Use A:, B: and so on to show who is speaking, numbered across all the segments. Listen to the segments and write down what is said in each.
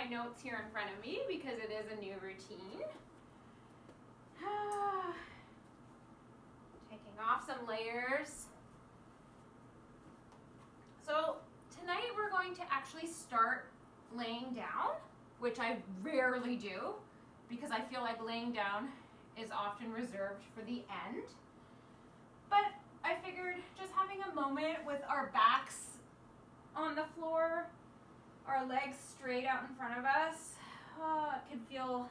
A: my notes here in front of me because it is a new routine. Taking off some layers. So tonight we're going to actually start laying down, which I rarely do because I feel like laying down is often reserved for the end. But I figured just having a moment with our backs on the floor, our legs straight out in front of us, it can feel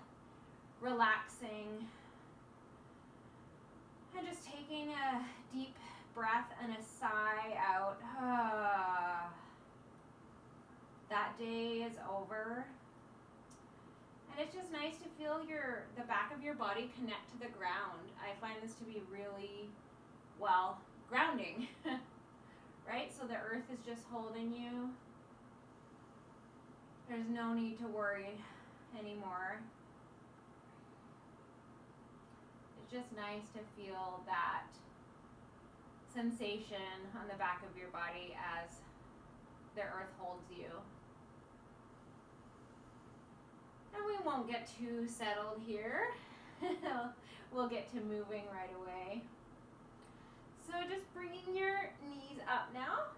A: relaxing. And just taking a deep breath and a sigh out. That day is over. And it's just nice to feel the back of your body connect to the ground. I find this to be really, grounding. Right? So the earth is just holding you. There's no need to worry anymore. It's just nice to feel that sensation on the back of your body as the earth holds you. And we won't get too settled here. We'll get to moving right away. So just bringing your knees up now,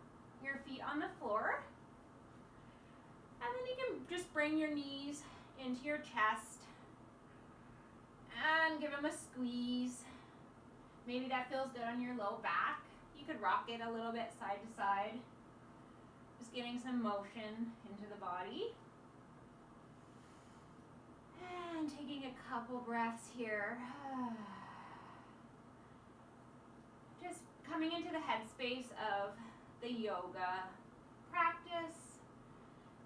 A: your feet on the floor. And then you can just bring your knees into your chest and give them a squeeze. Maybe that feels good on your low back. You could rock it a little bit side to side. Just getting some motion into the body. And taking a couple breaths here. Just coming into the headspace of the yoga practice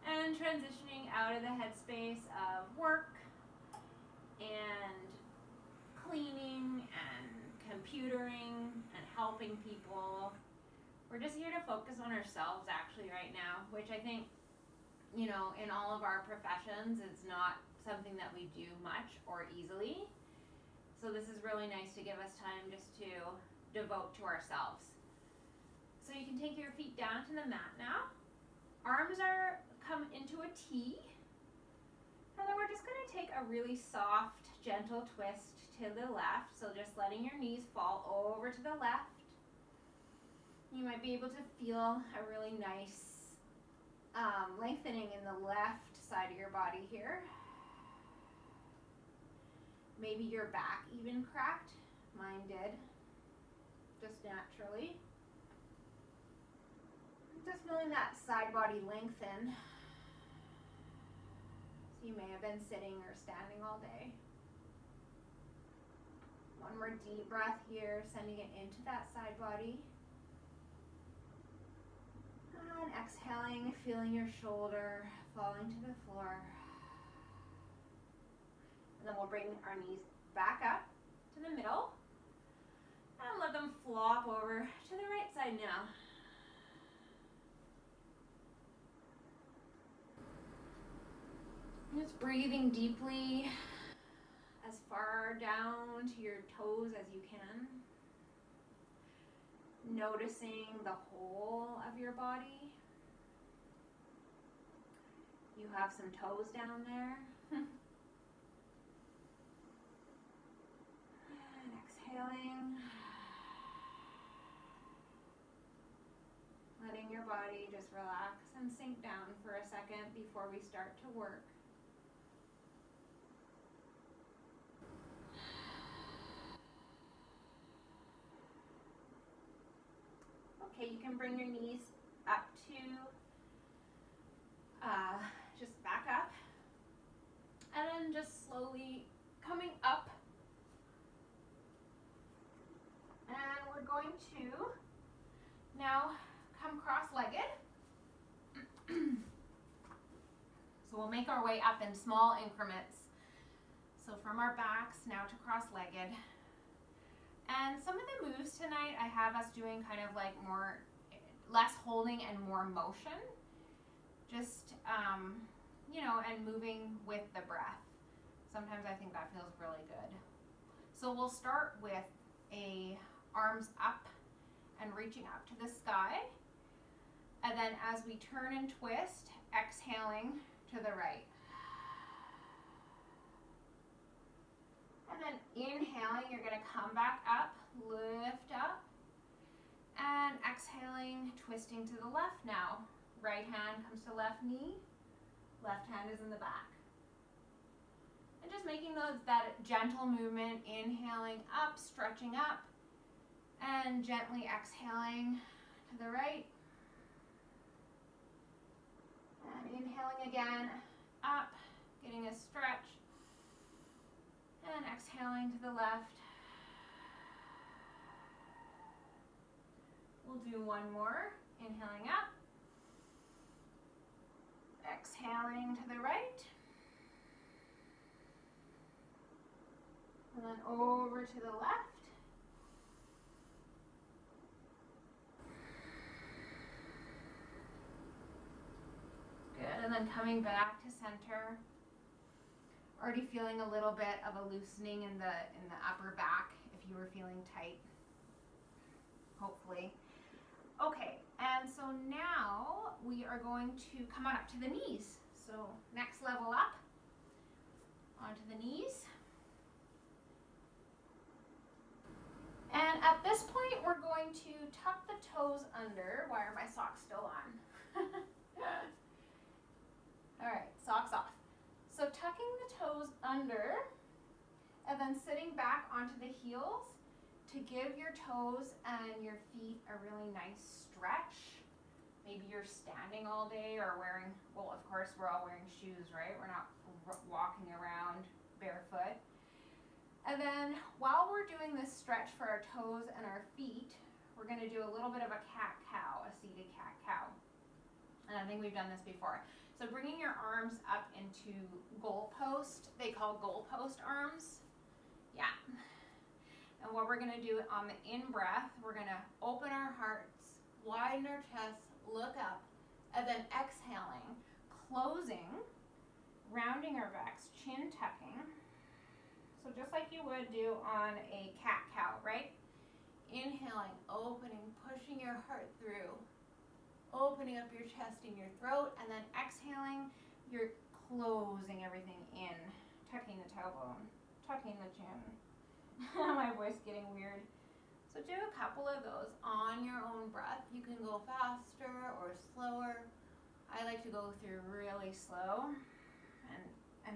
A: and transitioning out of the headspace of work and cleaning and computering and helping people. We're just here to focus on ourselves actually right now, which I think, in all of our professions, it's not something that we do much or easily. So this is really nice to give us time just to devote to ourselves. So you can take your feet down to the mat now. Arms are come into a T. And then we're just going to take a really soft, gentle twist to the left. So just letting your knees fall over to the left. You might be able to feel a really nice lengthening in the left side of your body here. Maybe your back even cracked. Mine did. Just naturally. Just feeling that side body lengthen. So you may have been sitting or standing all day. One more deep breath here, sending it into that side body. And exhaling, feeling your shoulder falling to the floor. And then we'll bring our knees back up to the middle. And let them flop over to the right side now. Just breathing deeply as far down to your toes as you can. Noticing the whole of your body. You have some toes down there. And exhaling. Letting your body just relax and sink down for a second before we start to work. Okay, you can bring your knees up to, just back up. And then just slowly coming up. And we're going to now come cross-legged. So we'll make our way up in small increments. So from our backs now to cross-legged. And some of the moves tonight I have us doing kind of like less holding and more motion. Just, and moving with the breath. Sometimes I think that feels really good. So we'll start with arms up and reaching up to the sky. And then as we turn and twist, exhaling to the right. inhaling, you're gonna come back up, lift up, and exhaling, twisting to the left now. Right hand comes to left knee, left hand is in the back. And just making that gentle movement, inhaling up, stretching up, and gently exhaling to the right. And inhaling again, up, getting a stretch, and exhaling to the left. We'll do one more, inhaling up, exhaling to the right, and then over to the left. Good, and then coming back to center. Already feeling a little bit of a loosening in the upper back if you were feeling tight, hopefully. Okay, and so now we are going to come on up to the knees. So next level up, onto the knees. And at this point, we're going to tuck the toes under. Why are my socks still on? All right, socks off. So tucking the toes under and then sitting back onto the heels to give your toes and your feet a really nice stretch. Maybe you're standing all day or wearing, well, of course we're all wearing shoes, right? We're not walking around barefoot. And then while we're doing this stretch for our toes and our feet, we're going to do a little bit of a cat-cow, a seated cat-cow. And I think we've done this before. So bringing your arms up into goalpost, they call goalpost arms. Yeah. And what we're gonna do on the in-breath, we're gonna open our hearts, widen our chest, look up, and then exhaling, closing, rounding our backs, chin tucking. So just like you would do on a cat-cow, right? Inhaling, opening, pushing your heart through. Opening up your chest and your throat, and then exhaling, you're closing everything in, tucking the tailbone, tucking the chin. My voice getting weird. So do a couple of those on your own breath. You can go faster or slower. I like to go through really slow and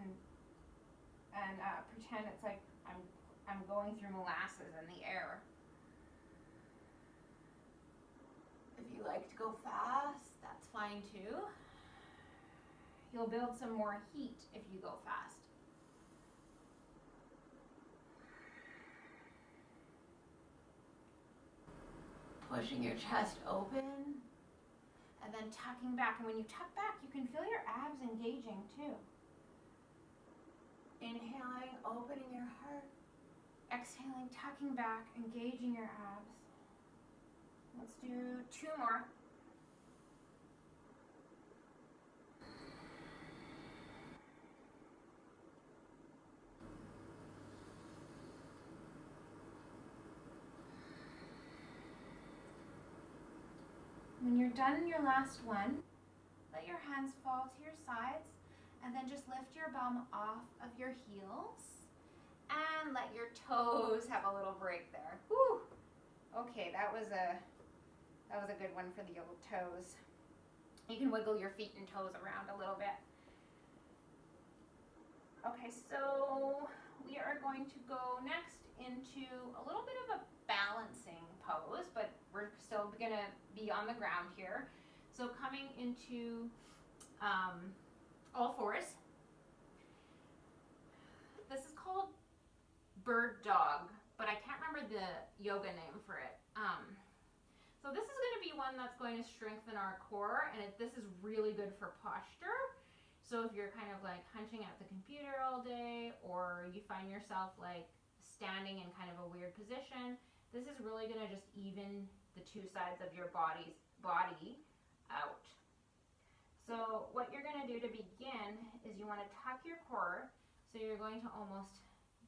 A: pretend it's like I'm going through molasses in the air. If you like to go fast, that's fine too. You'll build some more heat if you go fast. Pushing your chest open and then tucking back. And when you tuck back, you can feel your abs engaging too. Inhaling, opening your heart. Exhaling, tucking back, engaging your abs. Let's do two more. When you're done in your last one, let your hands fall to your sides and then just lift your bum off of your heels and let your toes have a little break there. Whew. Okay, that was a good one for the old toes. You can wiggle your feet and toes around a little bit. Okay, so we are going to go next into a little bit of a balancing pose, but we're still gonna be on the ground here. So coming into all fours. This is called bird dog, but I can't remember the yoga name for it. So this is going to be one that's going to strengthen our core, and this is really good for posture. So if you're kind of like hunching at the computer all day, or you find yourself like standing in kind of a weird position, this is really going to just even the two sides of your body out. So what you're going to do to begin is you want to tuck your core. So you're going to almost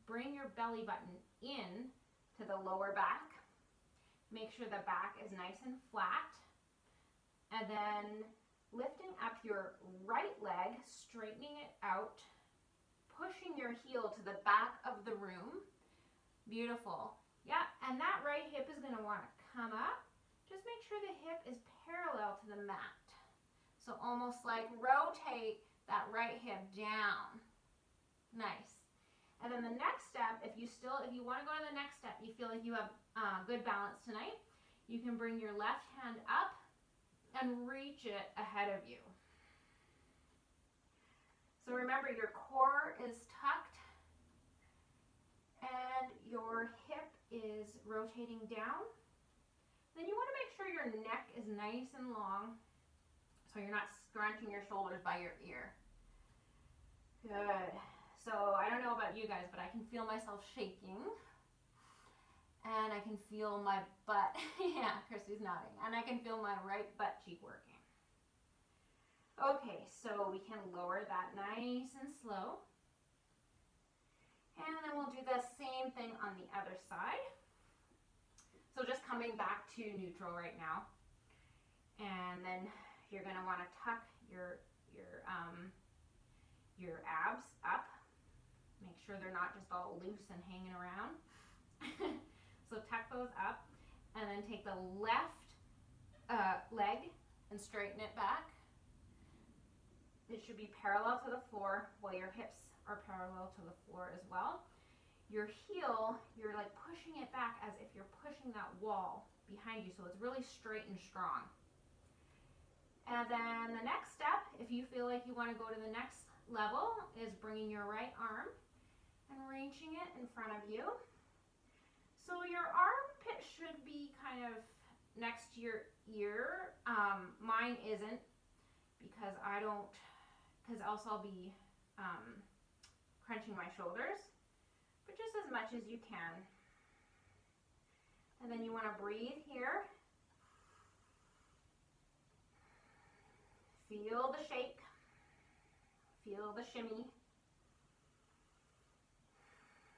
A: bring your belly button in to the lower back. Make sure the back is nice and flat. And then lifting up your right leg, straightening it out, pushing your heel to the back of the room, Beautiful. Yeah, and that right hip is going to want to come up. Just make sure the hip is parallel to the mat. So almost like rotate that right hip down. Nice. And then the next step, if you want to go to the next step, you feel like you have good balance tonight, you can bring your left hand up and reach it ahead of you. So remember, your core is tucked and your hip is rotating down. Then you want to make sure your neck is nice and long so you're not scrunching your shoulders by your ear. Good. So I don't know about you guys, but I can feel myself shaking. And I can feel my butt. Yeah, Christy's nodding. And I can feel my right butt cheek working. Okay, so we can lower that nice and slow. And then we'll do the same thing on the other side. So just coming back to neutral right now. And then you're going to want to tuck your abs up. Make sure they're not just all loose and hanging around. So tuck those up and then take the left leg and straighten it back. It should be parallel to the floor while your hips are parallel to the floor as well. Your heel, you're like pushing it back as if you're pushing that wall behind you, so it's really straight and strong. And then the next step, if you feel like you want to go to the next level, is bringing your right arm and reaching it in front of you. So your armpit should be kind of next to your ear. Mine isn't because else I'll be crunching my shoulders. But just as much as you can. And then you want to breathe here. Feel the shake. Feel the shimmy.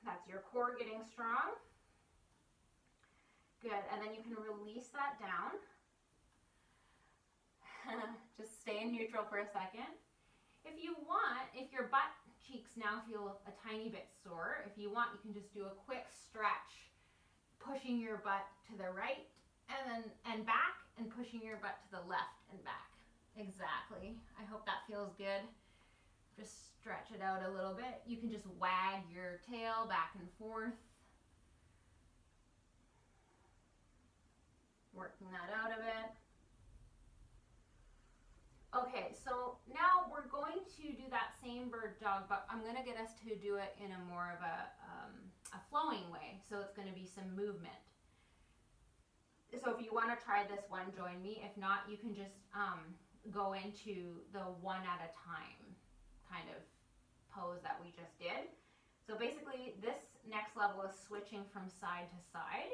A: That's your core getting strong. Good, and then you can release that down. Just stay in neutral for a second. If you want, if your butt cheeks now feel a tiny bit sore, if you want, you can just do a quick stretch, pushing your butt to the right and back, and pushing your butt to the left and back. Exactly. I hope that feels good. Just stretch it out a little bit. You can just wag your tail back and forth. Working that out a bit. Okay, so now we're going to do that same bird dog, but I'm going to get us to do it in a more of a flowing way. So it's going to be some movement. So if you want to try this one, join me. If not, you can just go into the one at a time kind of pose that we just did. So basically this next level is switching from side to side.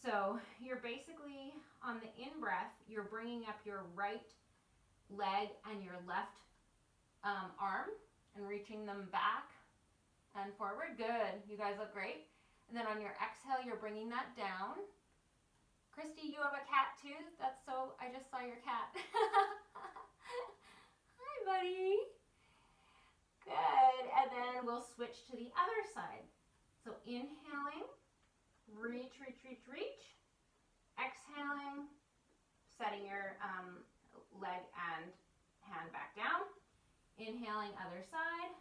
A: So you're basically on the in-breath, you're bringing up your right leg and your left arm and reaching them back and forward. Good. You guys look great. And then on your exhale, you're bringing that down. Christy, you have a cat too? That's so, I just saw your cat. Hi, buddy. Good. And then we'll switch to the other side. So inhaling, reach, reach, reach, reach. Exhaling, setting your leg and hand back down. Inhaling, other side.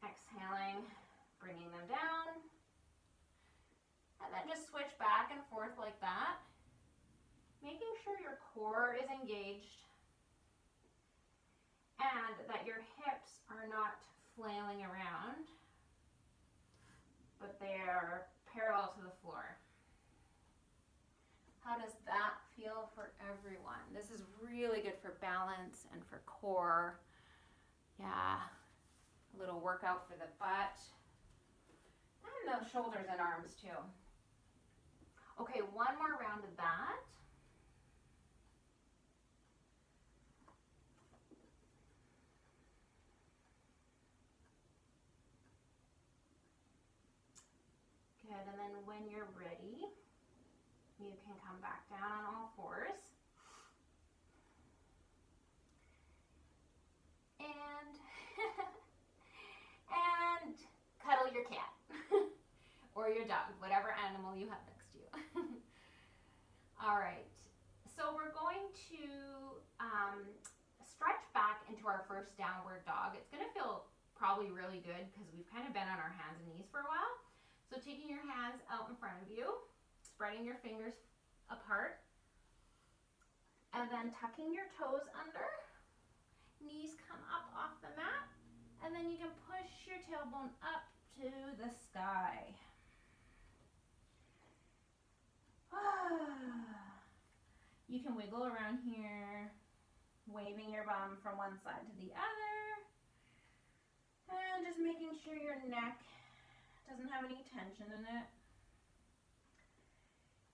A: Exhaling, bringing them down. And then just switch back and forth like that. Making sure your core is engaged and that your hips are not flailing around, but they are parallel to the floor. How does that feel for everyone? This is really good for balance and for core. Yeah, a little workout for the butt and the shoulders and arms too. Okay, one more round of that. Good, and then when you're ready, you can come back down on all fours. And, and cuddle your kid. you have next to you. All right, so we're going to stretch back into our first downward dog. It's gonna feel probably really good because we've kind of been on our hands and knees for a while. So taking your hands out in front of you, spreading your fingers apart, and then tucking your toes under, knees come up off the mat, and then you can push your tailbone up to the sky. You can wiggle around here, waving your bum from one side to the other, and just making sure your neck doesn't have any tension in it.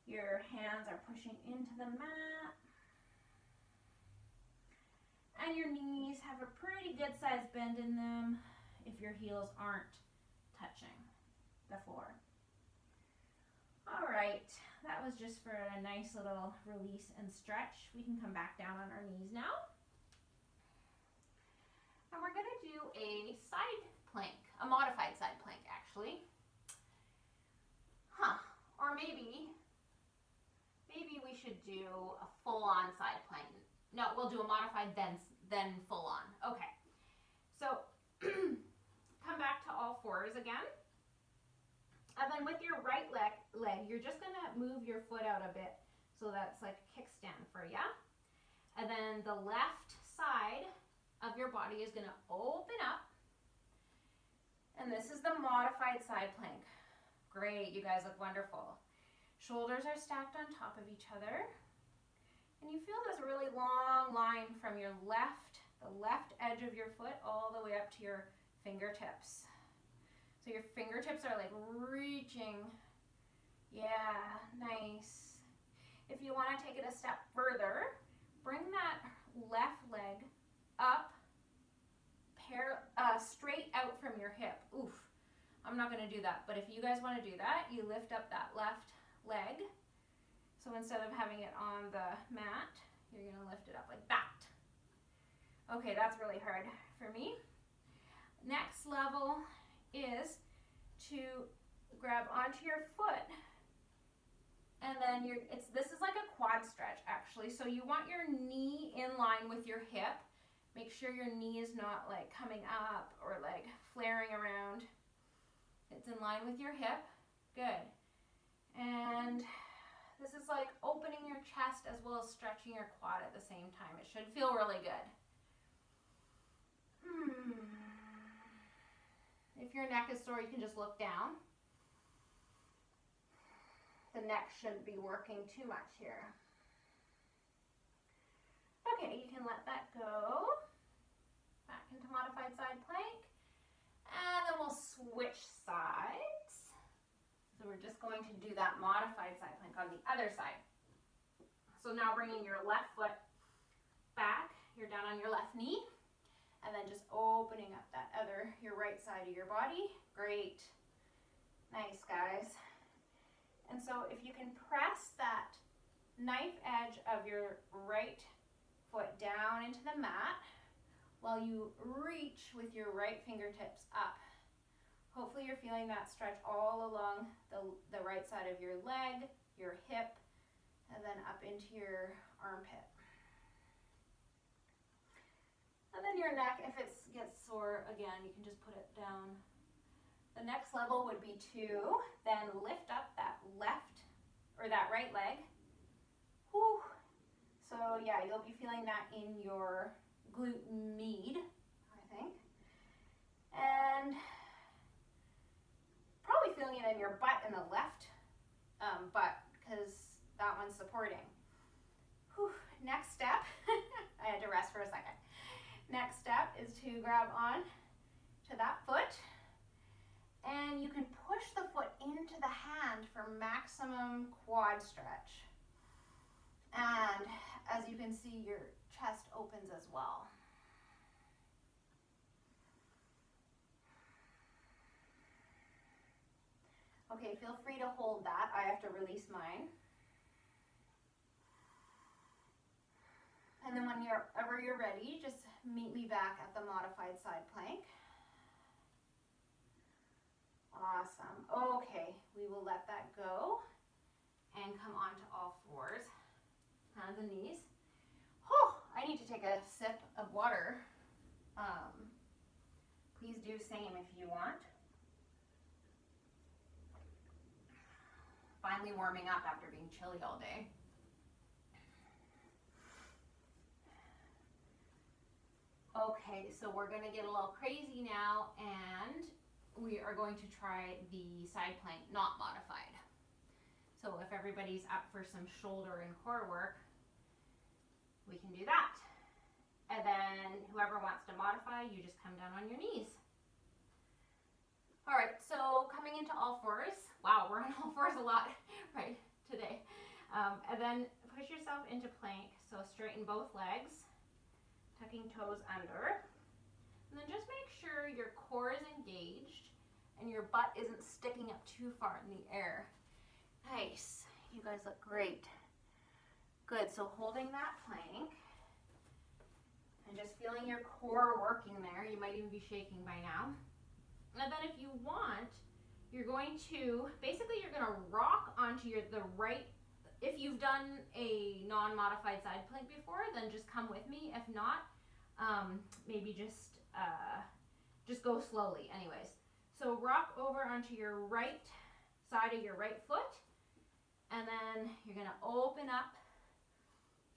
A: Your hands are pushing into the mat, and your knees have a pretty good sized bend in them if your heels aren't touching the floor. All right, that was just for a nice little release and stretch. We can come back down on our knees now. And we're gonna do a side plank, a modified side plank actually. Or maybe we should do a full-on side plank. No, we'll do a modified then full-on. Okay, so come back to all fours again. And then with your right leg, you're just gonna move your foot out a bit so that's like a kickstand for you. And then the left side of your body is gonna open up. And this is the modified side plank. Great, you guys look wonderful. Shoulders are stacked on top of each other. And you feel this really long line from your the left edge of your foot all the way up to your fingertips. So your fingertips are like reaching. Yeah, nice. If you want to take it a step further, bring that left leg up, straight out from your hip. Oof, I'm not going to do that. But if you guys want to do that, you lift up that left leg. So instead of having it on the mat, you're going to lift it up like that. Okay, that's really hard for me. Next level is to grab onto your foot, and then this is like a quad stretch actually. So you want your knee in line with your hip. Make sure your knee is not like coming up or like flaring around. It's in line with your hip. Good. And this is like opening your chest as well as stretching your quad at the same time. It should feel really good. If your neck is sore, you can just look down. The neck shouldn't be working too much here. Okay, you can let that go. Back into modified side plank. And then we'll switch sides. So we're just going to do that modified side plank on the other side. So now bringing your left foot back, you're down on your left knee. And then just opening up your right side of your body. Great. Nice, guys. And so if you can press that knife edge of your right foot down into the mat while you reach with your right fingertips up. Hopefully you're feeling that stretch all along the right side of your leg, your hip, and then up into your armpit. And then your neck, if it gets sore, again, you can just put it down. The next level would be to then lift up that right leg. Whew. So yeah, you'll be feeling that in your glute med, I think. And probably feeling it in your butt in the left butt because that one's supporting. Whew. Next step, I had to rest for a second. Next step is to grab on to that foot, and you can push the foot into the hand for maximum quad stretch. And as you can see, your chest opens as well. Okay, feel free to hold that. I have to release mine. And then whenever you're ready, just meet me back at the modified side plank. Awesome. Okay, we will let that go. and come onto all fours, hands and knees. Whew, I need to take a sip of water. Please do same if you want. Finally warming up after being chilly all day. Okay, so we're gonna get a little crazy now, and we are going to try the side plank, not modified. So if everybody's up for some shoulder and core work, we can do that. And then whoever wants to modify, you just come down on your knees. All right, so coming into all fours. Wow, we're on all fours a lot right today. And then push yourself into plank. So straighten both legs, tucking toes under. And then just make sure your core is engaged and your butt isn't sticking up too far in the air. Nice, you guys look great. Good, so holding that plank and just feeling your core working there. You might even be shaking by now. And then if you want, you're going to, basically you're gonna rock onto the right. If you've done a non-modified side plank before, then just come with me. If not, maybe just go slowly anyways. So rock over onto your right side of your right foot, and then you're gonna open up.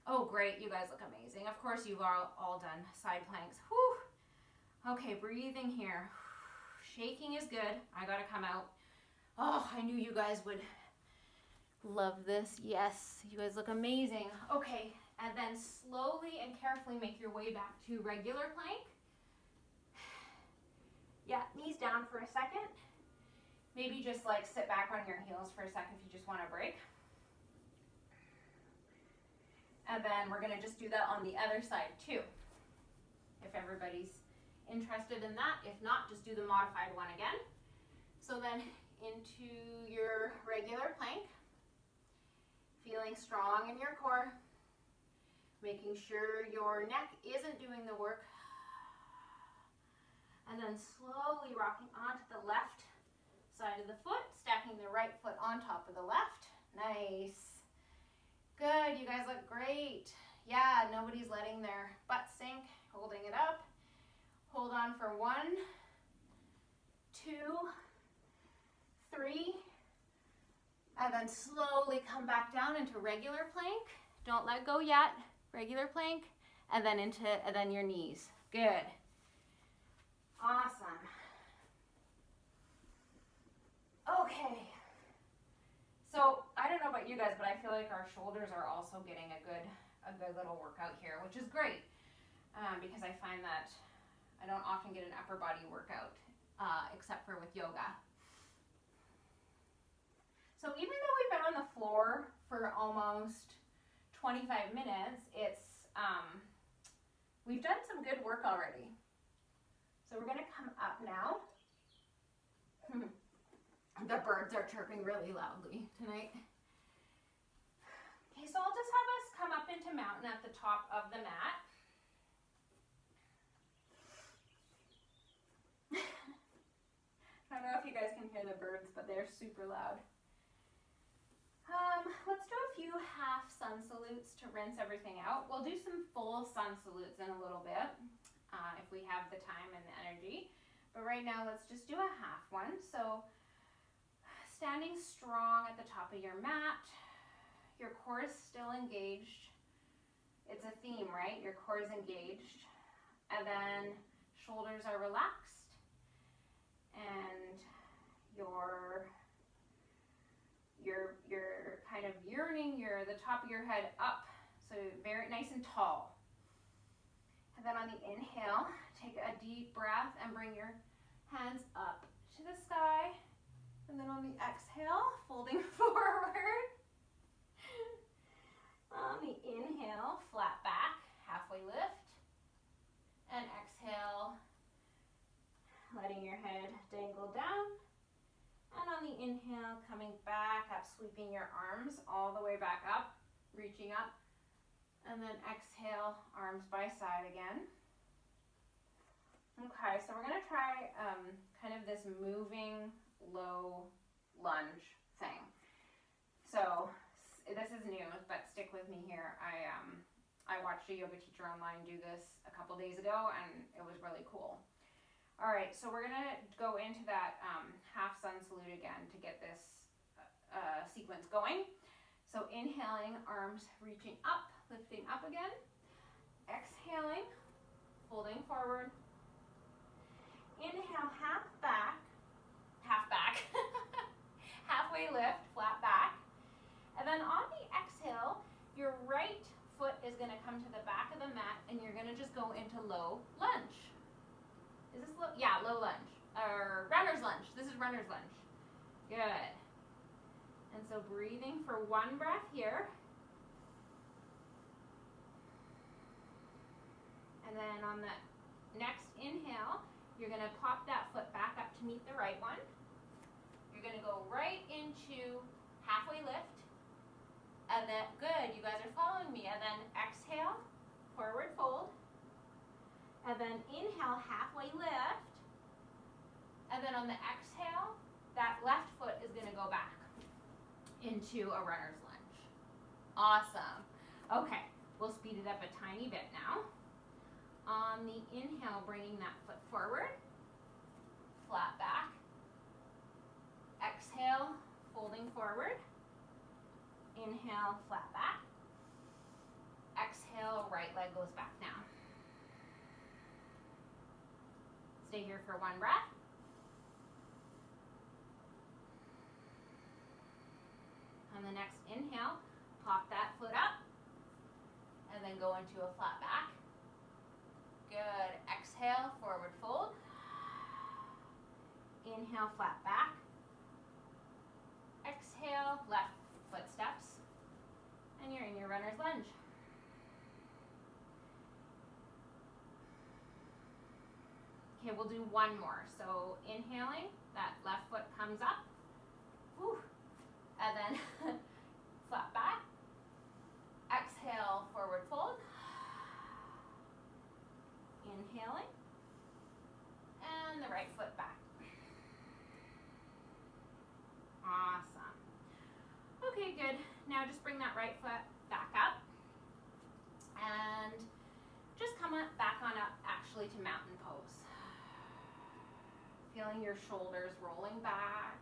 A: Oh great, you guys look amazing. Of course you've all done side planks. Whew. Okay, breathing here. Shaking is good. I gotta come out. Oh, I knew you guys would love this. Yes, you guys look amazing. Okay, and then slowly and carefully make your way back to regular plank. Yeah, knees down for a second. Maybe just like sit back on your heels for a second if you just want a break. And then we're gonna just do that on the other side too, if everybody's interested in that. If not, just do the modified one again. So then into your regular plank, feeling strong in your core, making sure your neck isn't doing the work, and then slowly rocking onto the left side of the foot, stacking the right foot on top of the left. Nice. Good, you guys look great. Yeah, nobody's letting their butt sink, holding it up. Hold on for 1, 2, 3, and then slowly come back down into regular plank. Don't let go yet. Regular plank, and then your knees. Good. Awesome. Okay. So I don't know about you guys, but I feel like our shoulders are also getting a good little workout here, which is great, because I find that I don't often get an upper body workout, except for with yoga. So even though we've been on the floor for almost 25 minutes, we've done some good work already. So we're gonna come up now. The birds are chirping really loudly tonight. Okay, so I'll just have us come up into mountain at the top of the mat. I don't know if you guys can hear the birds, but they're super loud. Let's do a few half sun salutes to rinse everything out. We'll do some full sun salutes in a little bit, if we have the time and the energy. But right now, let's just do a half one. So standing strong at the top of your mat, your core is still engaged. It's a theme, right? Your core is engaged. And then shoulders are relaxed. And you're kind of yearning the top of your head up, so very nice and tall. And then on the inhale, take a deep breath and bring your hands up to the sky. And then on the exhale, folding forward. On the inhale, flat back, halfway lift. And exhale, letting your head dangle down. And on the inhale, coming back up, sweeping your arms all the way back up, reaching up. And then exhale, arms by side again. Okay, so we're gonna try kind of this moving low lunge thing. So this is new, but stick with me here. I watched a yoga teacher online do this a couple days ago, and it was really cool. All right, so we're gonna go into that half sun salute again to get this sequence going. So inhaling, arms reaching up, lifting up again. Exhaling, folding forward. Inhale, half back, halfway lift, flat back. And then on the exhale, your right foot is gonna come to the back of the mat and you're gonna just go into low lunge. Is this low? Yeah, low lunge, or runner's lunge. This is runner's lunge. Good. And so breathing for one breath here. And then on the next inhale, you're gonna pop that foot back up to meet the right one. You're gonna go right into halfway lift. And then, good, you guys are following me. And then exhale, forward fold. And then inhale, halfway lift. And then on the exhale, that left foot is gonna go back into a runner's lunge. Awesome. Okay, we'll speed it up a tiny bit now. On the inhale, bringing that foot forward, flat back. Exhale, folding forward. Inhale, flat back. Exhale, right leg goes back now. Stay here for one breath. On the next inhale, pop that foot up and then go into a flat back. Good. Exhale, forward fold. Inhale, flat back. Exhale, left foot steps. And you're in your runner's lunge. Okay, we'll do one more. So inhaling, that left foot comes up. Whew. And then flat back. Exhale, forward fold. Inhaling. And the right foot back. Awesome. Okay, good. Now just bring that right foot back up. And just come up, back on up actually to mountain pose. Feeling your shoulders rolling back.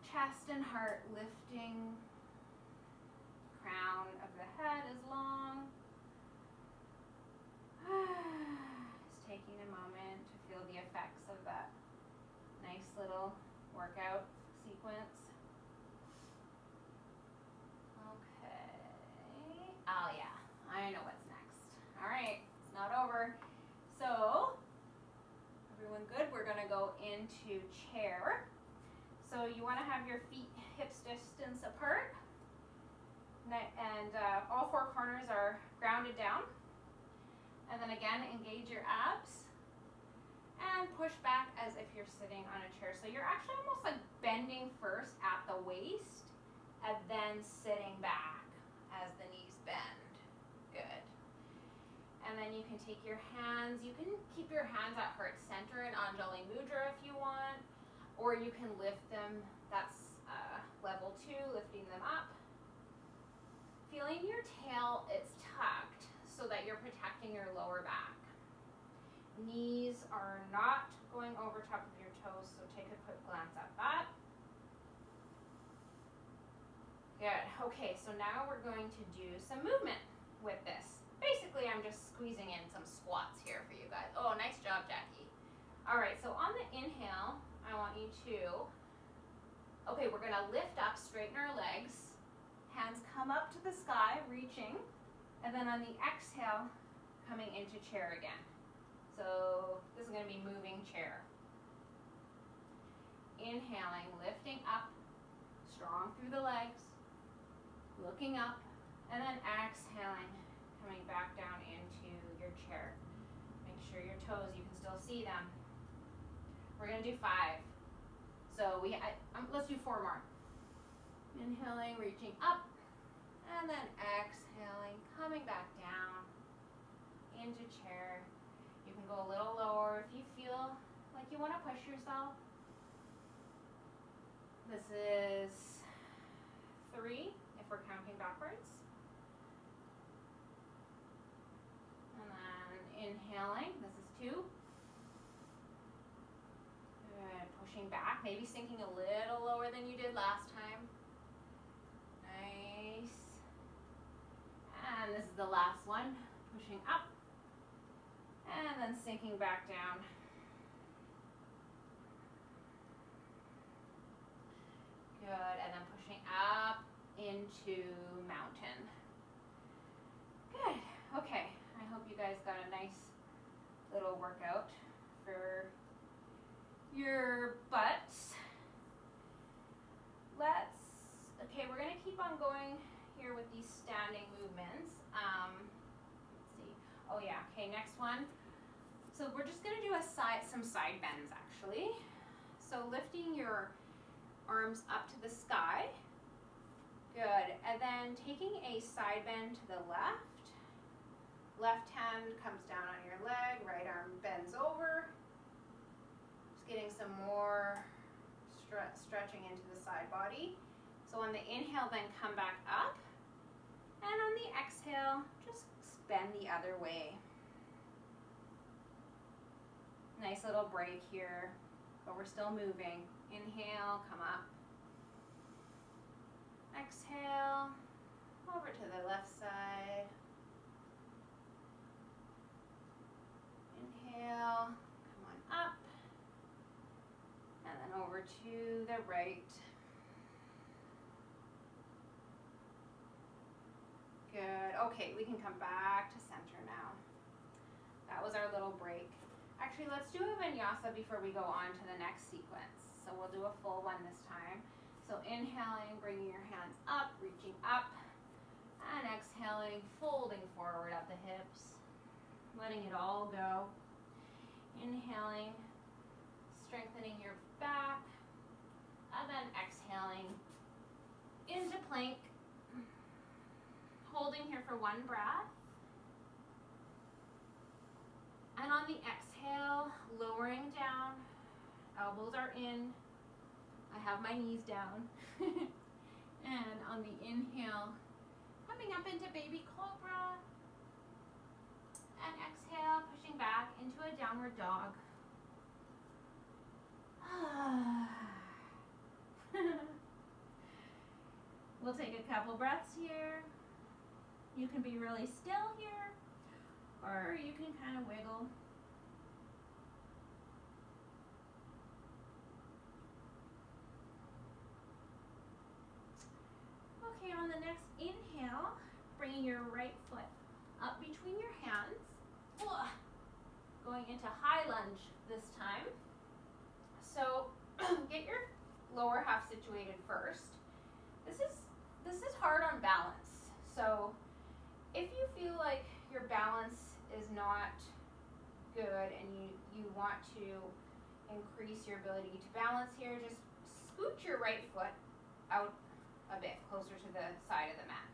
A: Chest and heart lifting. Crown of the head is long. Just taking a moment to feel the effects of that nice little workout sequence. Okay. Oh yeah, I know what's next. All right, it's not over. So, everyone good? We're gonna go into chair. So you wanna have your feet hips distance apart. And all four corners are grounded down. And then again, engage your abs. And push back as if you're sitting on a chair. So you're actually almost like bending first at the waist and then sitting back as the knees bend. Good. And then you can take your hands, you can keep your hands at heart center in Anjali Mudra if you want, or you can lift them, that's level 2, lifting them up. Feeling your tail, it's tucked so that you're protecting your lower back. Knees are not going over top of your toes, so take a quick glance at that. Good. Okay, so now we're going to do some movement with this. Basically, I'm just squeezing in some squats here for you guys. Oh, nice job, Jackie. All right, so on the inhale, I want you to, okay, we're gonna lift up, straighten our legs. Hands come up to the sky, reaching. And then on the exhale, coming into chair again. So this is gonna be moving chair. Inhaling, lifting up, strong through the legs, looking up, and then exhaling, coming back down into your chair. Make sure your toes, you can still see them. We're gonna do 5. So let's do 4 more. Inhaling, reaching up, and then exhaling, coming back down into chair. You can go a little lower if you feel like you want to push yourself. This is 3 if we're counting backwards. And then inhaling, this is 2. Good, pushing back, maybe sinking a little lower than you did last time. Nice. And this is the last one, pushing up and then sinking back down. Good, and then pushing up into mountain. Good, okay. I hope you guys got a nice little workout for your butts. Okay, we're gonna keep on going here with these standing movements. Let's see. Oh yeah, okay, next one. So we're just gonna do some side bends actually. So lifting your arms up to the sky. Good, and then taking a side bend to the left. Left hand comes down on your leg, right arm bends over. Just getting some more stretching into the side body. So on the inhale, then come back up. And on the exhale, just bend the other way. Nice little break here, but we're still moving. Inhale, come up. Exhale, over to the left side. Inhale, come on up. And then over to the right. Good. Okay, we can come back to center now. That was our little break. Actually, let's do a vinyasa before we go on to the next sequence. So we'll do a full one this time. So inhaling, bringing your hands up, reaching up, and exhaling, folding forward at the hips, letting it all go. Inhaling, strengthening your back, and then exhaling into plank. Holding here for 1 breath. And on the exhale, lowering down, elbows are in. I have my knees down. And on the inhale, coming up into baby cobra. And exhale, pushing back into a downward dog. We'll take a couple breaths here. You can be really still here, or you can kind of wiggle. Okay, on the next inhale, bringing your right foot up between your hands. Going into high lunge this time. So get your lower half situated first. This is hard on balance. So if you feel like your balance is not good and you want to increase your ability to balance here, just scoot your right foot out a bit closer to the side of the mat,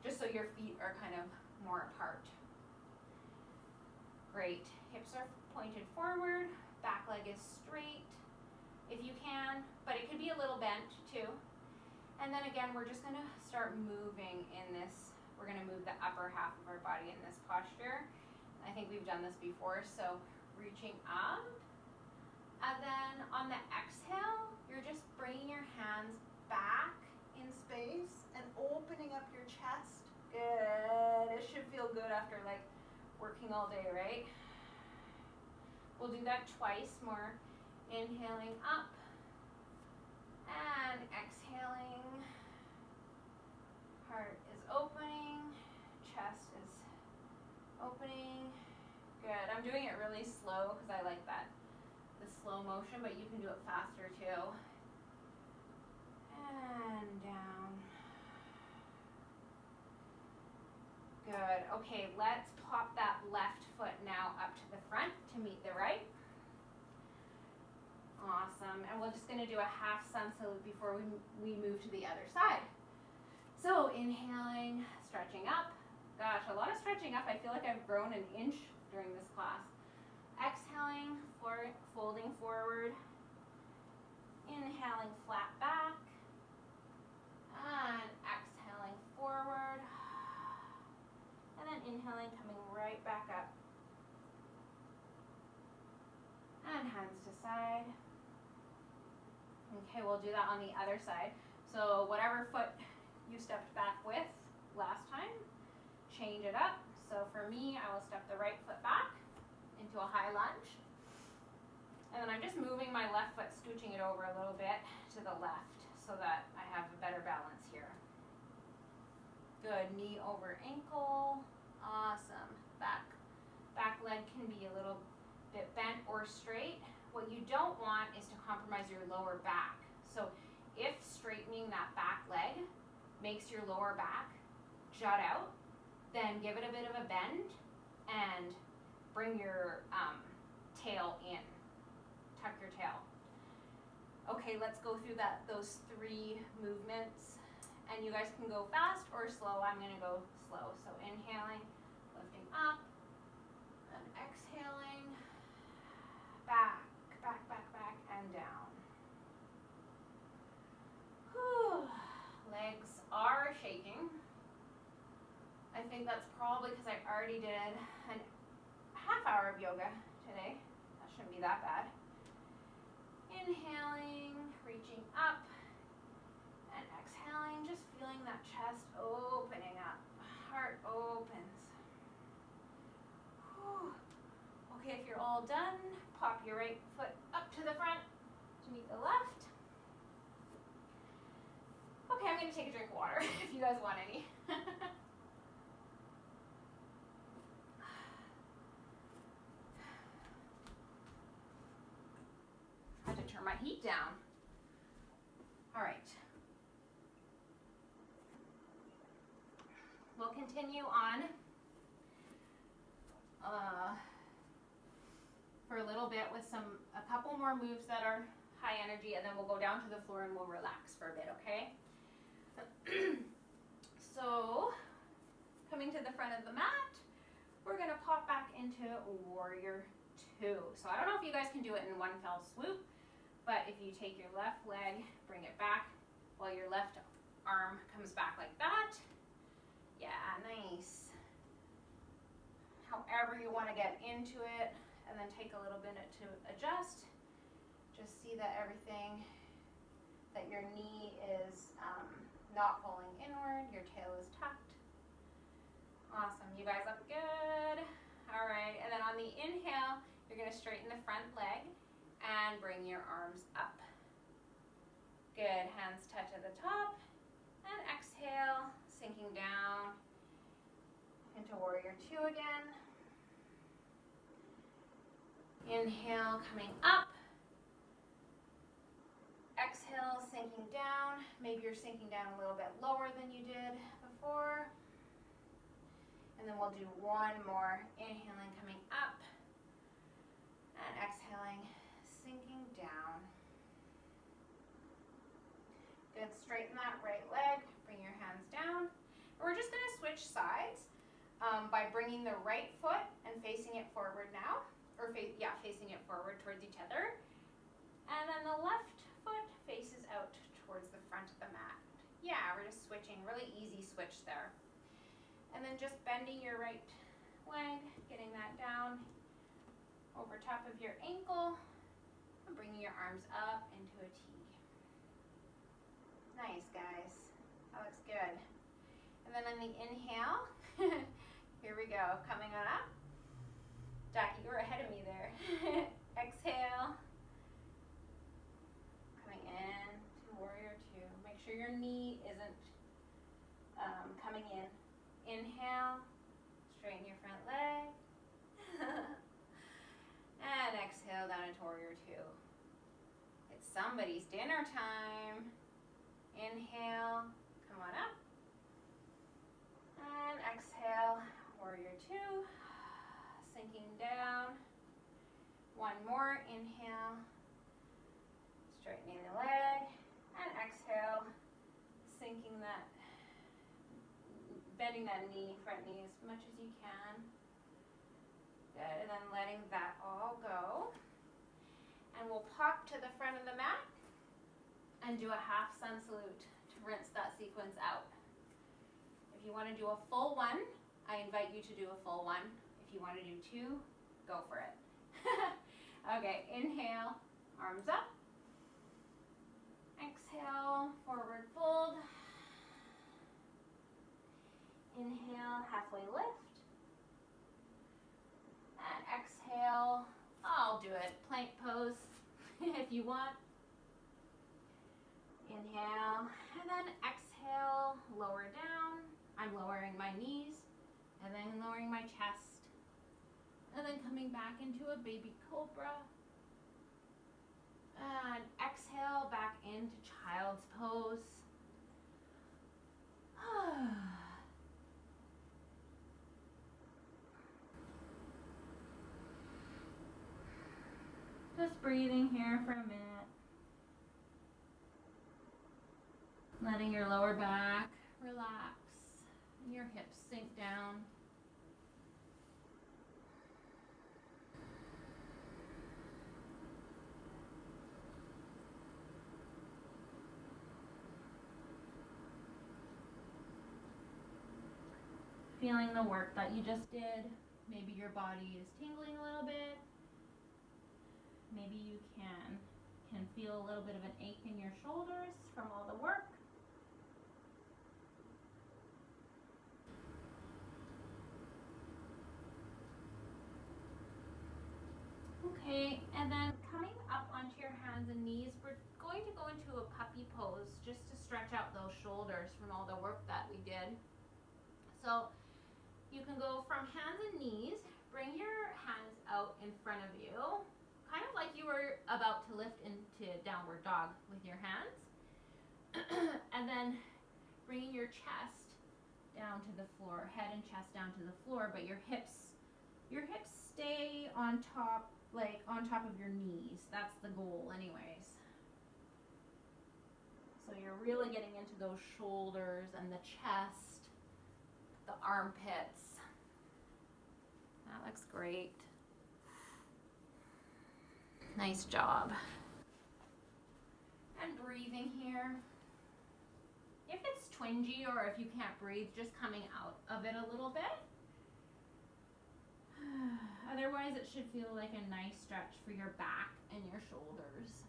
A: just so your feet are kind of more apart. Great. Hips are pointed forward, back leg is straight if you can, but it could be a little bent too. And then again, we're just gonna start moving in this. We're gonna move the upper half of our body in this posture. I think we've done this before, so reaching up. And then on the exhale, you're just bringing your hands back in space and opening up your chest. Good. It should feel good after like working all day, right? We'll do that twice more. Inhaling up and exhaling. Heart is opening, chest is opening. Good. I'm doing it really slow because I like the slow motion, but you can do it faster too. And down. Good. Okay, let's pop that left foot now up to the front to meet the right. Awesome. And we're just going to do a half sun salute before we move to the other side. So inhaling, stretching up. Gosh, a lot of stretching up. I feel like I've grown an inch during this class. Exhaling, folding forward. Inhaling, flat back. And exhaling. Inhaling, coming right back up. And hands to side. Okay, we'll do that on the other side. So whatever foot you stepped back with last time, change it up. So for me, I will step the right foot back into a high lunge. And then I'm just moving my left foot, scooching it over a little bit to the left so that I have a better balance here. Good, knee over ankle. Awesome. Back leg can be a little bit bent or straight. What you don't want is to compromise your lower back. So if straightening that back leg makes your lower back jut out, then give it a bit of a bend and bring your tail in. Tuck your tail. Okay, let's go through those 3 movements. And you guys can go fast or slow. I'm going to go slow. So inhaling, lifting up, and exhaling, back, and down. Whew. Legs are shaking. I think that's probably because I already did a half hour of yoga today. That shouldn't be that bad. Inhaling, reaching up, and exhaling, just feeling that chest opening up. Heart opens. Whew. Okay, if you're all done, pop your right foot up to the front to meet the left. Okay, I'm going to take a drink of water if you guys want any. I have to turn my heat down. All right. We'll continue on for a little bit with a couple more moves that are high energy, and then we'll go down to the floor and we'll relax for a bit, okay? So, coming to the front of the mat, we're gonna pop back into Warrior 2. So I don't know if you guys can do it in one fell swoop, but if you take your left leg, bring it back while your left arm comes back like that. Yeah, nice. However you want to get into it, and then take a little minute to adjust. Just see that that your knee is not falling inward, your tail is tucked. Awesome, you guys look good. All right, and then on the inhale, you're gonna straighten the front leg and bring your arms up. Good, hands touch at the top, and exhale, sinking down into Warrior 2 again. Inhale, coming up. Exhale, sinking down. Maybe you're sinking down a little bit lower than you did before. And then we'll do one more. Inhaling, coming up. And exhaling, sinking down. Good, straighten that right leg. Bring your hands down. And we're just going to switch sides by bringing the right foot and facing it forward now. Or facing it forward towards each other. And then the left foot faces out towards the front of the mat. Yeah, we're just switching, really easy switch there. And then just bending your right leg, getting that down over top of your ankle, and bringing your arms up into a T. Nice, guys. That looks good. And then on the inhale, here we go, coming on up. Jackie, you were ahead of me there. Exhale. Coming in to Warrior 2. Make sure your knee isn't coming in. Inhale. Straighten your front leg. And exhale down into Warrior 2. It's somebody's dinner time. Inhale. Come on up. And exhale. Warrior 2. Sinking down. One more. Inhale. Straightening the leg. And exhale. Sinking that, bending that knee, front knee as much as you can. Good. And then letting that all go. And we'll pop to the front of the mat and do a half sun salute to rinse that sequence out. If you want to do a full one, I invite you to do a full one. If you want to do 2, go for it. Okay, inhale, arms up. Exhale, forward fold. Inhale, halfway lift. And exhale, I'll do it, plank pose if you want. Inhale, and then exhale, lower down. I'm lowering my knees, and then lowering my chest, and then coming back into a baby cobra. And exhale, back into child's pose. Just breathing here for a minute. Letting your lower back relax, and your hips sink down. Feeling the work that you just did. Maybe your body is tingling a little bit. Maybe you can feel a little bit of an ache in your shoulders from all the work. Okay, and then coming up onto your hands and knees, we're going to go into a puppy pose just to stretch out those shoulders from all the work that we did. So you can go from hands and knees, bring your hands out in front of you, kind of like you were about to lift into downward dog with your hands. And then bringing your chest down to the floor, head and chest down to the floor, but your hips stay on top, like on top of your knees. That's the goal anyways. So you're really getting into those shoulders and the chest, the armpits. That looks great. Nice job. And breathing here. If it's twingy or if you can't breathe, just coming out of it a little bit. Otherwise, it should feel like a nice stretch for your back and your shoulders.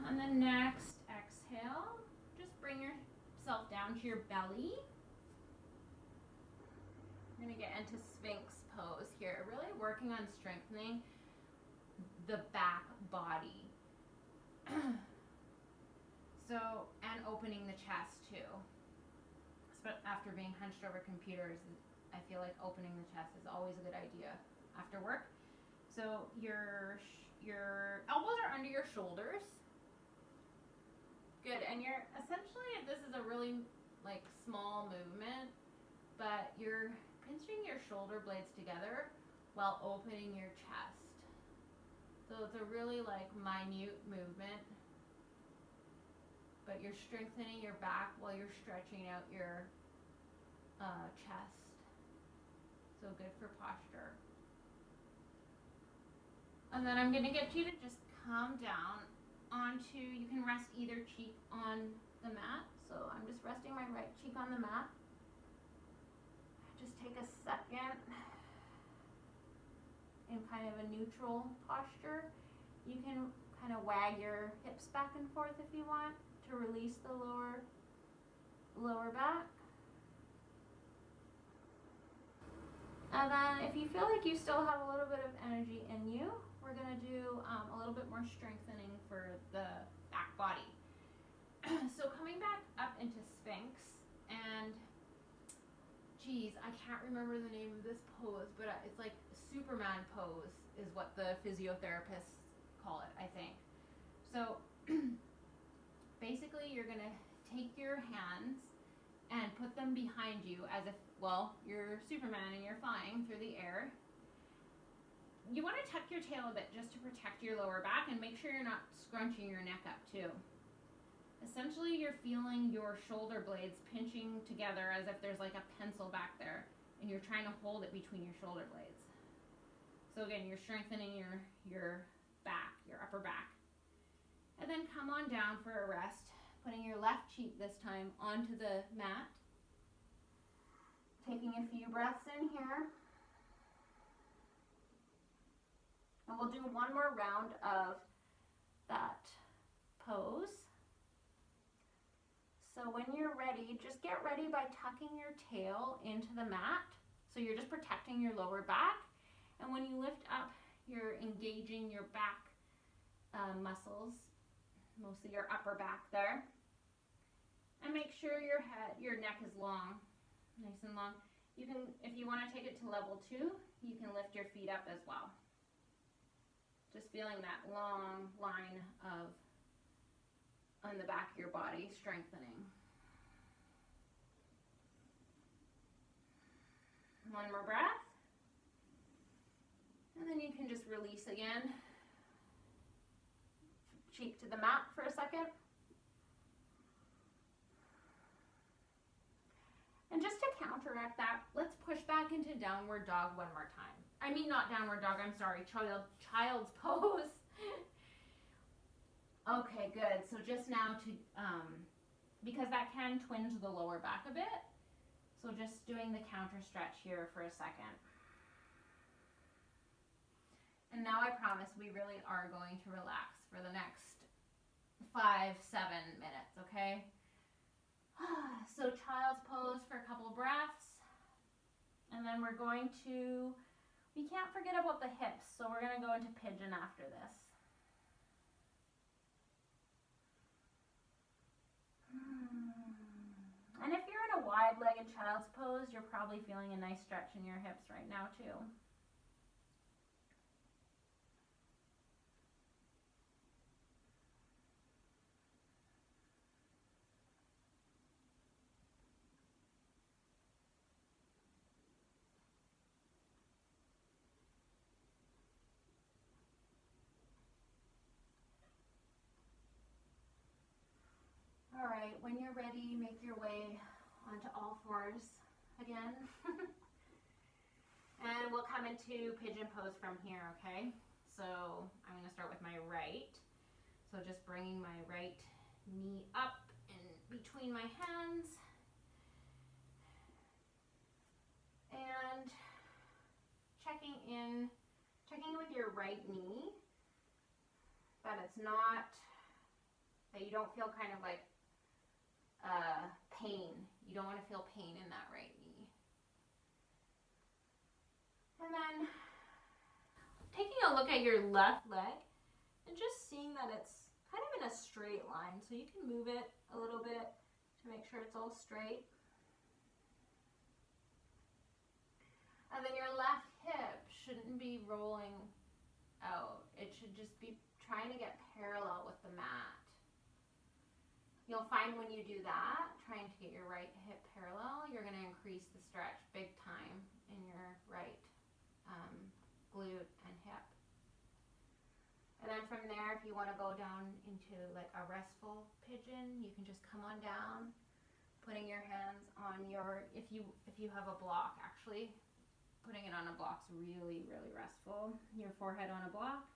A: On the next exhale, just bring yourself down to your belly. I'm going to get into Sphinx Pose here, really working on strengthening the back body. And opening the chest too. After being hunched over computers, I feel like opening the chest is always a good idea after work. So your elbows are under your shoulders. Good, and you're essentially, this is a really like small movement, but you're pinching your shoulder blades together while opening your chest. So it's a really like minute movement, but you're strengthening your back while you're stretching out your chest. So good for posture. And then I'm going to get you to just calm down onto, you can rest either cheek on the mat. So I'm just resting my right cheek on the mat. Just take a second in kind of a neutral posture. You can kind of wag your hips back and forth if you want to release the lower back. And then if you feel like you still have a little bit of energy in you, we're going to do a little bit more strengthening for the back body. So coming back up into Sphinx, and geez, I can't remember the name of this pose, but it's like Superman pose is what the physiotherapists call it, I think. So basically you're going to take your hands and put them behind you as if, well, you're Superman and you're flying through the air. You want to tuck your tail a bit just to protect your lower back and make sure you're not scrunching your neck up too. Essentially, you're feeling your shoulder blades pinching together as if there's like a pencil back there and you're trying to hold it between your shoulder blades. So again, you're strengthening your back, your upper back. And then come on down for a rest, putting your left cheek this time onto the mat. Taking a few breaths in here. And we'll do one more round of that pose. So when you're ready, just get ready by tucking your tail into the mat. So you're just protecting your lower back. And when you lift up, you're engaging your back muscles, mostly your upper back there. And make sure your neck is long, nice and long. You can, if you want to take it to level 2, you can lift your feet up as well. Just feeling that long line on the back of your body, strengthening. One more breath. And then you can just release again. Cheek to the mat for a second. And just to counteract that, let's push back into downward dog one more time. I mean, not downward dog, I'm sorry, child's pose. Okay, good. So just now to, because that can twinge the lower back a bit. So just doing the counter stretch here for a second. And now I promise we really are going to relax for the next 5-7 minutes, okay? So child's pose for a couple breaths. And then we're going to, we can't forget about the hips, so we're going to go into pigeon after this. And if you're in a wide-legged child's pose, you're probably feeling a nice stretch in your hips right now too. All right, when you're ready, make your way onto all fours again. And we'll come into pigeon pose from here, okay? So I'm going to start with my right. So just bringing my right knee up in between my hands. And checking with your right knee that it's not, that you don't feel kind of like pain. You don't want to feel pain in that right knee. And then taking a look at your left leg and just seeing that it's kind of in a straight line. So you can move it a little bit to make sure it's all straight. And then your left hip shouldn't be rolling out. It should just be trying to get parallel with the mat. You'll find when you do that, trying to get your right hip parallel, you're going to increase the stretch big time in your right glute and hip. And then from there, if you want to go down into like a restful pigeon, you can just come on down, putting your hands on your, if you have a block, actually, putting it on a block's really, really restful. Your forehead on a block.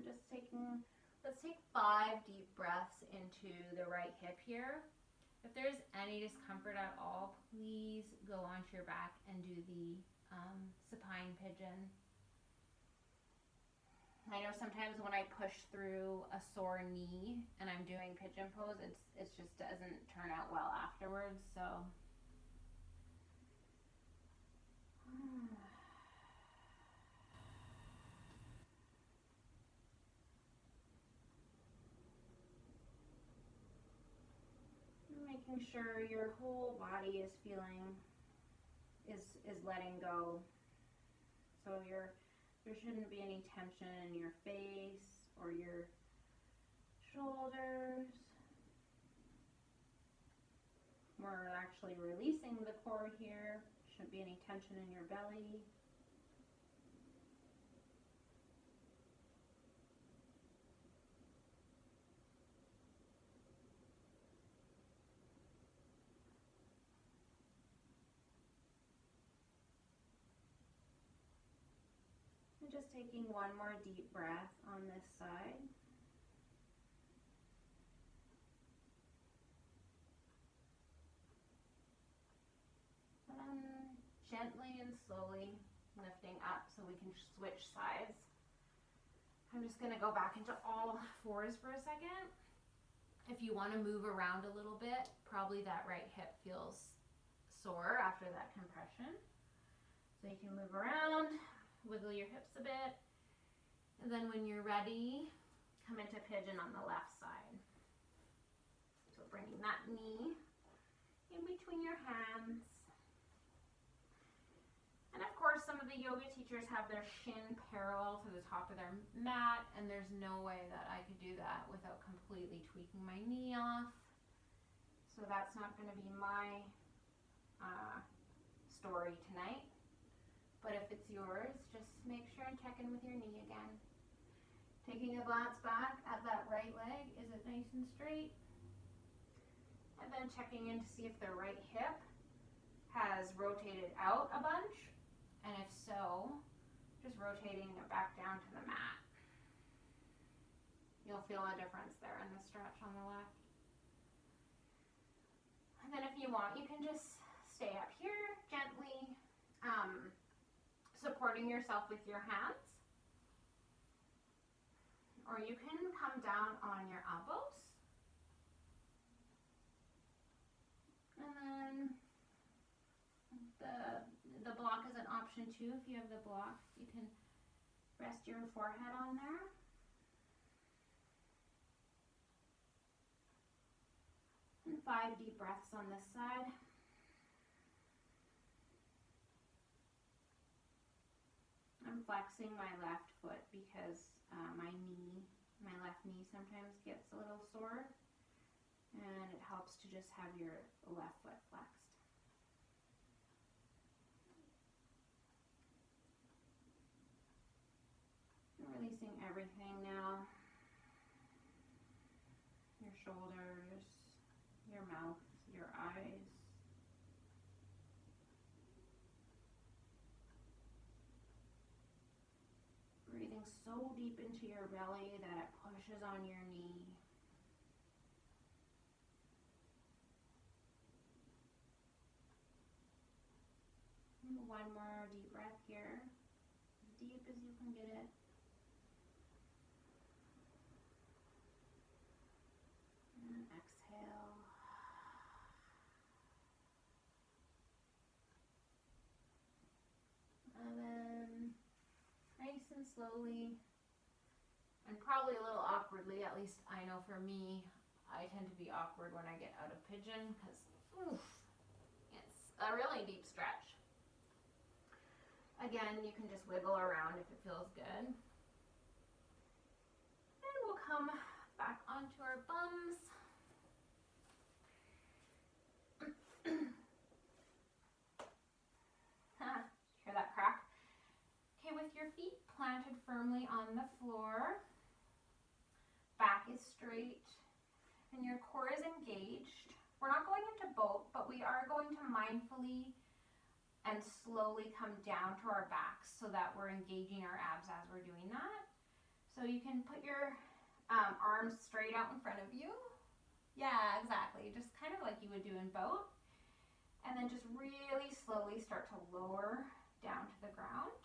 A: Just taking, let's take 5 deep breaths into the right hip here. If there's any discomfort at all, please go onto your back and do the supine pigeon. I know sometimes when I push through a sore knee and I'm doing pigeon pose, it just doesn't turn out well afterwards, so. Making sure your whole body is feeling, is letting go. So there shouldn't be any tension in your face or your shoulders. We're actually releasing the core here. Shouldn't be any tension in your belly. just taking one more deep breath on this side. And gently and slowly lifting up so we can switch sides. I'm just going to go back into all fours for a second. If you want to move around a little bit, probably that right hip feels sore after that compression. So you can move around, wiggle your hips a bit, and then when you're ready, come into pigeon on the left side. So bringing that knee in between your hands. And of course, some of the yoga teachers have their shin parallel to the top of their mat, and there's no way that I could do that without completely tweaking my knee off. So that's not going to be my story tonight. But if it's yours, just make sure and check in with your knee again. Taking a glance back at that right leg, is it nice and straight? And then checking in to see if the right hip has rotated out a bunch. And if so, just rotating it back down to the mat. You'll feel a difference there in the stretch on the left. And then if you want, you can just stay up here gently, supporting yourself with your hands. Or you can come down on your elbows. And then the block is an option too. If you have the block, you can rest your forehead on there. And 5 deep breaths on this side. I'm flexing my left foot because my left knee sometimes gets a little sore, and it helps to just have your left foot flexed. Releasing everything now. Your shoulders, your mouth, your eyes. Breathing so deep into your belly that it pushes on your knee. And one more deep breath here. As deep as you can get it. And exhale. And then nice and slowly, and probably a little awkwardly, at least I know for me, I tend to be awkward when I get out of pigeon because it's a really deep stretch. Again, you can just wiggle around if it feels good. And we'll come back onto our bums. Hear that crack? Okay, with your feet planted firmly on the floor, back is straight, and your core is engaged. We're not going into boat, but we are going to mindfully and slowly come down to our backs so that we're engaging our abs as we're doing that. So you can put your arms straight out in front of you. Yeah, exactly. Just kind of like you would do in boat. And then just really slowly start to lower down to the ground.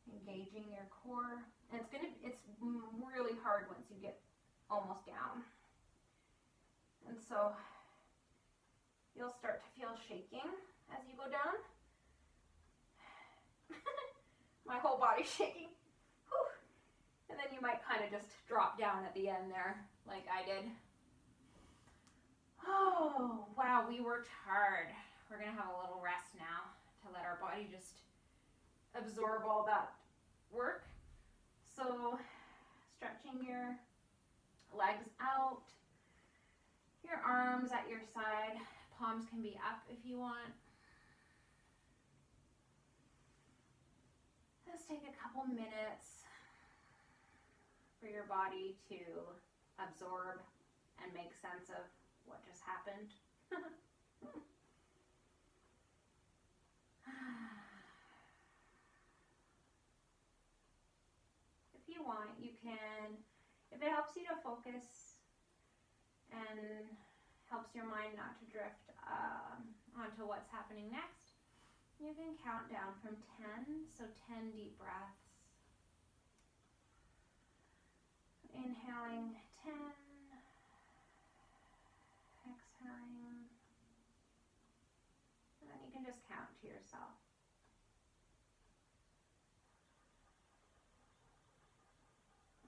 A: Engaging your core. And it's really hard once you get almost down. And so you'll start to feel shaking as you go down. My whole body's shaking. Whew. And then you might kind of just drop down at the end there, like I did. Oh, wow, we worked hard. We're going to have a little rest now to let our body just absorb all that work. So, stretching your legs out, your arms at your side, palms can be up if you want. Let's take a couple minutes for your body to absorb and make sense of what just happened. want, you can, if it helps you to focus and helps your mind not to drift onto what's happening next, you can count down from 10, so 10 deep breaths. Inhaling 10, exhaling, and then you can just count to yourself.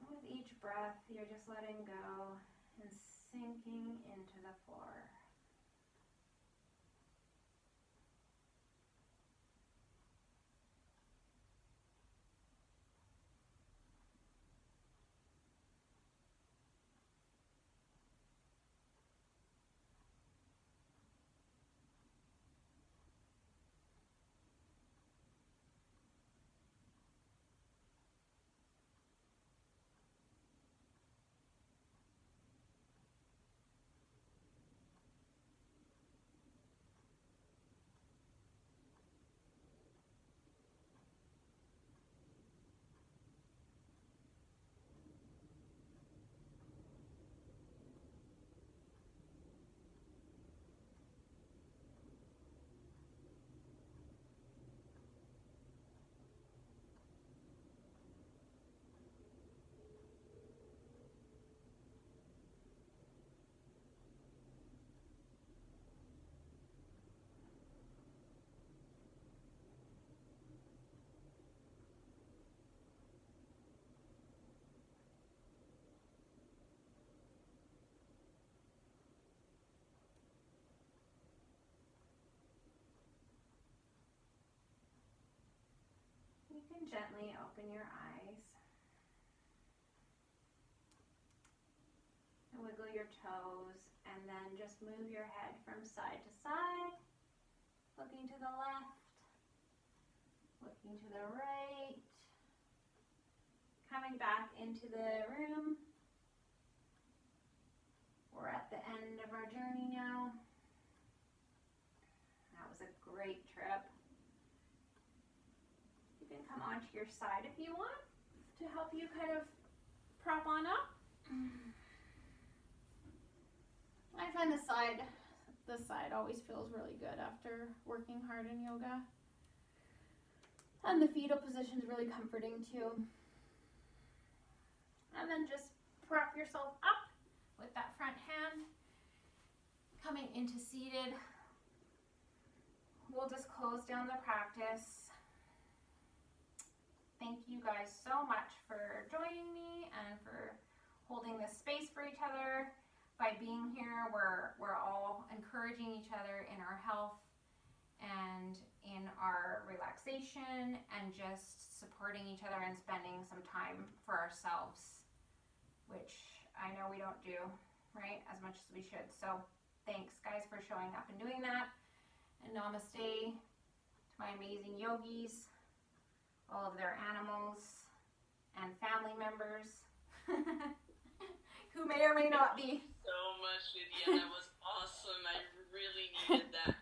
A: With each breath, you're just letting go and sinking into the floor. You can gently open your eyes and wiggle your toes, and then just move your head from side to side, looking to the left, looking to the right, coming back into the room. We're at the end of our journey now. That was a great trip. You can come onto your side if you want to help you kind of prop on up. I find this side always feels really good after working hard in yoga. And the fetal position is really comforting too. And then just prop yourself up with that front hand. Coming into seated. We'll just close down the practice. Thank you guys so much for joining me and for holding this space for each other. By being here, we're all encouraging each other in our health and in our relaxation, and just supporting each other and spending some time for ourselves, which I know we don't do, right, as much as we should. So thanks guys for showing up and doing that. And namaste to my amazing yogis, all of their animals and family members who may or may not be.
B: So much, Lydia. That was awesome. I really needed that.